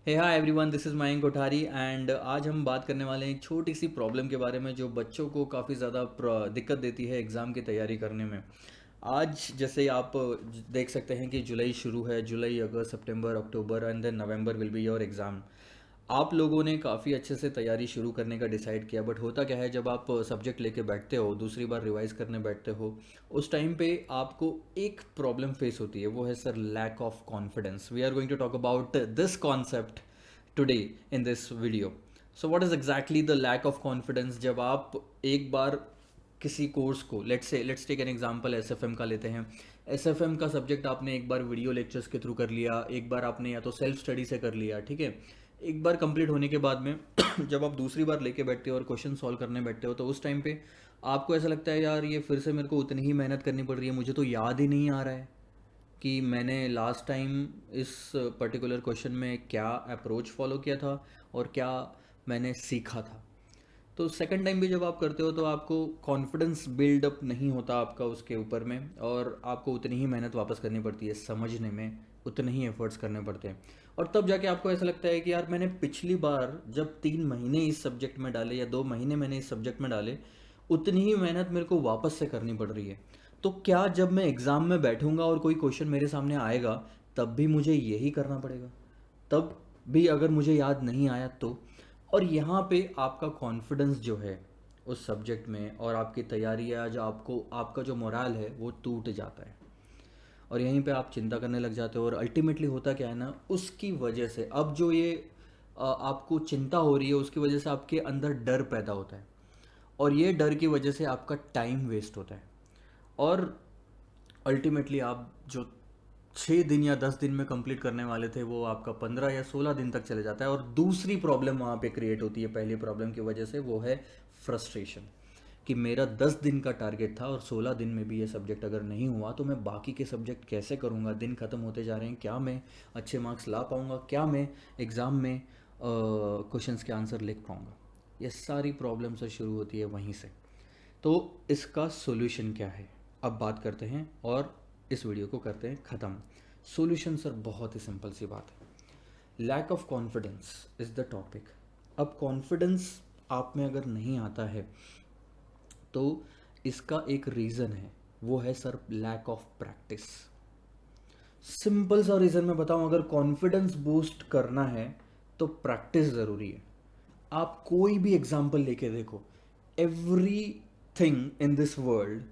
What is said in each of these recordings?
Hey hi everyone, this is Mayank Kothari and आज हम बात करने वाले हैं एक छोटी सी प्रॉब्लम के बारे में जो बच्चों को काफ़ी ज़्यादा दिक्कत देती है एग्ज़ाम की तैयारी करने में। आज जैसे आप देख सकते हैं कि जुलाई शुरू है। July, August, September, October and then November will be your exam. आप लोगों ने काफ़ी अच्छे से तैयारी शुरू करने का डिसाइड किया, बट होता क्या है, जब आप सब्जेक्ट लेके बैठते हो, दूसरी बार रिवाइज करने बैठते हो, उस टाइम पे आपको एक प्रॉब्लम फेस होती है। वो है sir lack of confidence. We are going to talk about this concept today in this video. So what is exactly the lack of confidence? जब आप एक बार किसी कोर्स को, let's take an example, SFM का लेते हैं। एसएफएम का सब्जेक्ट आपने एक बार वीडियो लेक्चर्स के थ्रू कर लिया, एक बार आपने या तो सेल्फ स्टडी से कर लिया, ठीक है। एक बार कंप्लीट होने के बाद में जब आप दूसरी बार लेके बैठते हो और क्वेश्चन सॉल्व करने बैठते हो, तो उस टाइम पे आपको ऐसा लगता है यार ये फिर से मेरे को उतनी ही मेहनत करनी पड़ रही है, मुझे तो याद ही नहीं आ रहा है कि मैंने लास्ट टाइम इस पर्टिकुलर क्वेश्चन में क्या अप्रोच फॉलो किया था और क्या मैंने सीखा था। तो सेकंड टाइम भी जब आप करते हो तो आपको कॉन्फिडेंस बिल्डअप नहीं होता आपका उसके ऊपर में, और आपको उतनी ही मेहनत वापस करनी पड़ती है समझने में, उतने ही एफर्ट्स करने पड़ते हैं। और तब जाके आपको ऐसा लगता है कि यार मैंने पिछली बार जब 3 महीने इस सब्जेक्ट में डाले या 2 महीने मैंने इस सब्जेक्ट में डाले, उतनी ही मेहनत मेरे को वापस से करनी पड़ रही है। तो क्या जब मैं एग्ज़ाम में बैठूंगा और कोई क्वेश्चन मेरे सामने आएगा, तब भी मुझे यही करना पड़ेगा? तब भी अगर मुझे याद नहीं आया तो? और यहाँ पे आपका कॉन्फिडेंस जो है उस सब्जेक्ट में और आपकी तैयारी या जो आपका जो मोराल है वो टूट जाता है। और यहीं पे आप चिंता करने लग जाते हो, और अल्टीमेटली होता क्या है ना, उसकी वजह से अब जो ये आपको चिंता हो रही है, उसकी वजह से आपके अंदर डर पैदा होता है, और ये डर की वजह से आपका टाइम वेस्ट होता है। और अल्टीमेटली आप जो 6 दिन या 10 दिन में कंप्लीट करने वाले थे, वो आपका 15 या 16 दिन तक चले जाता है। और दूसरी प्रॉब्लम वहाँ पे क्रिएट होती है पहली प्रॉब्लम की वजह से, वो है फ्रस्ट्रेशन। कि मेरा 10 दिन का टारगेट था और 16 दिन में भी ये सब्जेक्ट अगर नहीं हुआ तो मैं बाकी के सब्जेक्ट कैसे करूँगा? दिन ख़त्म होते जा रहे हैं, क्या मैं अच्छे मार्क्स ला पाऊँगा? क्या मैं एग्ज़ाम में क्वेश्चंस के आंसर लिख पाऊँगा? ये सारी प्रॉब्लम से शुरू होती है वहीं से। तो इसका सॉल्यूशन क्या है, अब बात करते हैं और इस वीडियो को करते हैं ख़त्म। सॉल्यूशन सर बहुत ही सिंपल सी बात है। Lack of confidence is the topic. अब कॉन्फिडेंस आप में अगर नहीं आता है तो इसका एक रीज़न है, वो है sir lack of practice. Simple सा रीज़न मैं बताऊं, अगर कॉन्फिडेंस बूस्ट करना है तो प्रैक्टिस ज़रूरी है। आप कोई भी एग्जाम्पल लेके देखो, every thing in this world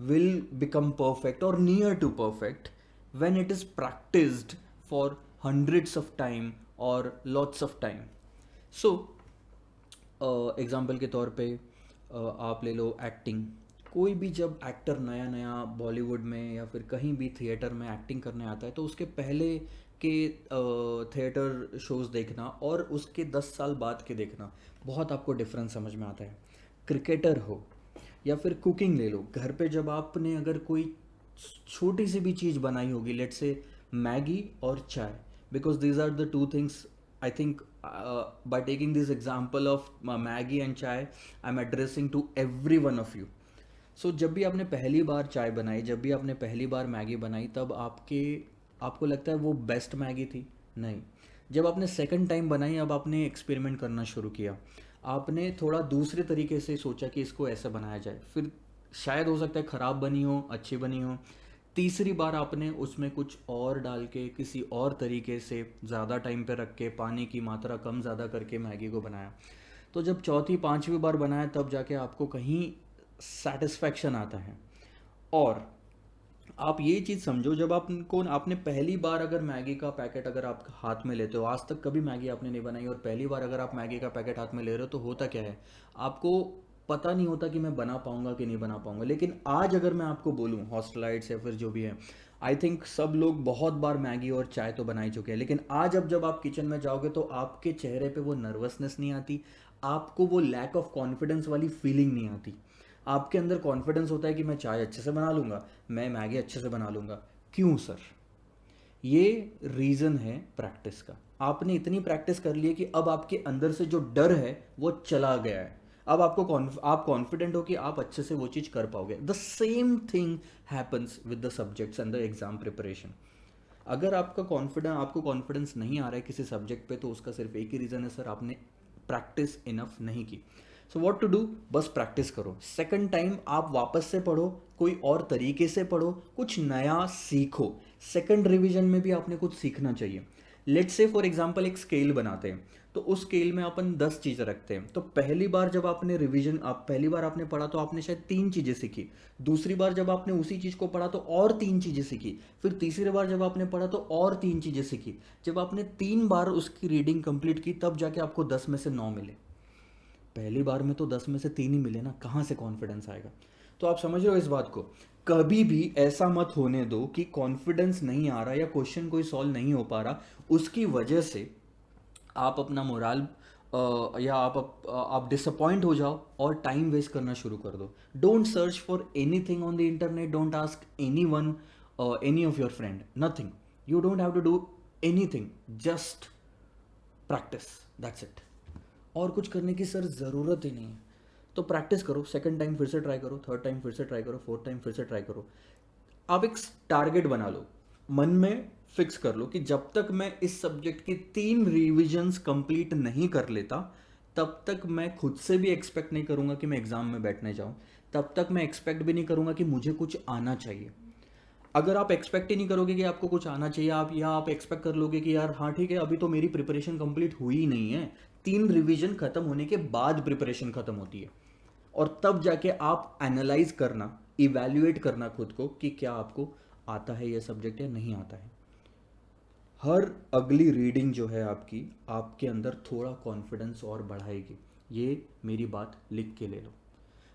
will become perfect और near to perfect when it is practiced for hundreds of time or lots of time. So example के तौर पे आप ले लो एक्टिंग। कोई भी जब एक्टर नया नया बॉलीवुड में या फिर कहीं भी थिएटर में एक्टिंग करने आता है, तो उसके पहले के थिएटर शोज़ देखना और उसके 10 साल बाद के देखना, बहुत आपको डिफरेंस समझ में आता है। क्रिकेटर हो या फिर कुकिंग ले लो, घर पे जब आपने अगर कोई छोटी सी भी चीज़ बनाई होगी, लेट्स से मैगी और चाय, because these are the two things I think, by taking this example of Maggi and chai, I am addressing to every one of you. So जब भी आपने पहली बार चाय बनाई, जब भी आपने पहली बार मैगी बनाई, तब आपको लगता है वो बेस्ट मैगी थी? नहीं। जब आपने सेकंड टाइम बनाई, अब आपने एक्सपेरिमेंट करना शुरू किया, आपने थोड़ा दूसरे तरीके से सोचा कि इसको ऐसा बनाया जाए, फिर शायद हो सकता है ख़राब बनी हो, अच्छी बनी हो। तीसरी बार आपने उसमें कुछ और डाल के किसी और तरीके से ज़्यादा टाइम पे रख के पानी की मात्रा कम ज़्यादा करके मैगी को बनाया। तो जब चौथी पांचवी बार बनाया, तब जाके आपको कहीं सेटिस्फैक्शन आता है। और आप ये चीज़ समझो, जब आपने पहली बार अगर मैगी का पैकेट अगर आप हाथ में लेते हो, आज तक कभी मैगी आपने नहीं बनाई और पहली बार अगर आप मैगी का पैकेट हाथ में ले रहे हो, तो होता क्या है, आपको पता नहीं होता कि मैं बना पाऊंगा कि नहीं बना पाऊंगा। लेकिन आज अगर मैं आपको बोलूं, हॉस्टलाइट्स या फिर जो भी है, आई थिंक सब लोग बहुत बार मैगी और चाय तो बना ही चुके हैं, लेकिन आज अब जब आप किचन में जाओगे तो आपके चेहरे पे वो नर्वसनेस नहीं आती, आपको वो लैक ऑफ कॉन्फिडेंस वाली फीलिंग नहीं आती। आपके अंदर कॉन्फिडेंस होता है कि मैं चाय अच्छे से बना लूँगा, मैं मैगी अच्छे से बना लूँगा। क्यों सर? ये रीज़न है प्रैक्टिस का। आपने इतनी प्रैक्टिस कर ली है कि अब आपके अंदर से जो डर है वो चला गया है। अब आप कॉन्फिडेंट हो कि आप अच्छे से वो चीज़ कर पाओगे। The same thing happens with the subjects and the exam preparation. अगर आपको कॉन्फिडेंस नहीं आ रहा है किसी सब्जेक्ट पे, तो उसका सिर्फ एक ही रीज़न है सर, आपने प्रैक्टिस इनफ नहीं की। सो व्हाट टू डू, बस प्रैक्टिस करो। सेकंड टाइम आप वापस से पढ़ो, कोई और तरीके से पढ़ो, कुछ नया सीखो। सेकंड रिवीजन में भी आपने कुछ सीखना चाहिए। लेट्स से फॉर एग्जांपल एक स्केल बनाते हैं, तो उस स्केल में अपन 10 चीज़ें रखते हैं। तो पहली बार जब आपने रिवीजन आप पहली बार आपने पढ़ा तो आपने शायद 3 चीज़ें सीखी। दूसरी बार जब आपने उसी चीज़ को पढ़ा तो और 3 चीज़ें सीखी। फिर तीसरी बार जब आपने पढ़ा तो और 3 चीज़ें सीखी। जब आपने 3 बार उसकी रीडिंग कंप्लीट की, तब जाके आपको 10 में से 9 मिले। पहली बार में तो 10 में से 3 ही मिले ना, कहाँ से कॉन्फिडेंस आएगा? तो आप समझ रहे हो इस बात को? कभी भी ऐसा मत होने दो कि कॉन्फिडेंस नहीं आ रहा या क्वेश्चन कोई सॉल्व नहीं हो पा रहा, उसकी वजह से आप अपना मोराल या आप डिसअपॉइंट हो जाओ और टाइम वेस्ट करना शुरू कर दो। Don't search for anything on the internet, don't ask anyone, any of your friend, nothing. You don't have to do anything, just practice, that's it. और कुछ करने की सर ज़रूरत ही नहीं है। तो प्रैक्टिस करो, सेकंड टाइम फिर से ट्राई करो, थर्ड टाइम फिर से ट्राई करो, फोर्थ टाइम फिर से ट्राई करो। आप एक टारगेट बना लो, मन में फिक्स कर लो कि जब तक मैं इस सब्जेक्ट की 3 रिविजन्स कंप्लीट नहीं कर लेता, तब तक मैं खुद से भी एक्सपेक्ट नहीं करूंगा कि मैं एग्जाम में बैठने जाऊं। तब तक मैं एक्सपेक्ट भी नहीं करूंगा कि मुझे कुछ आना चाहिए। अगर आप एक्सपेक्ट ही नहीं करोगे कि आपको कुछ आना चाहिए, आप एक्सपेक्ट कर लोगे कि यार हाँ ठीक है, अभी तो मेरी प्रिपरेशन कंप्लीट हुई ही नहीं है। 3 रिवीजन खत्म होने के बाद प्रिपरेशन खत्म होती है, और तब जाके आप एनालाइज करना, इवैल्यूएट करना खुद को कि क्या आपको आता है ये सब्जेक्ट या नहीं आता है। हर अगली रीडिंग जो है आपकी, आपके अंदर थोड़ा कॉन्फिडेंस और बढ़ाएगी। ये मेरी बात लिख के ले लो।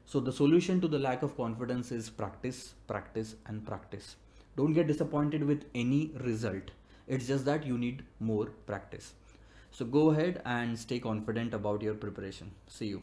So the solution to the lack of confidence is practice, practice and practice. Don't get disappointed with any result. It's just that you need more practice. So go ahead and stay confident about your preparation. See you.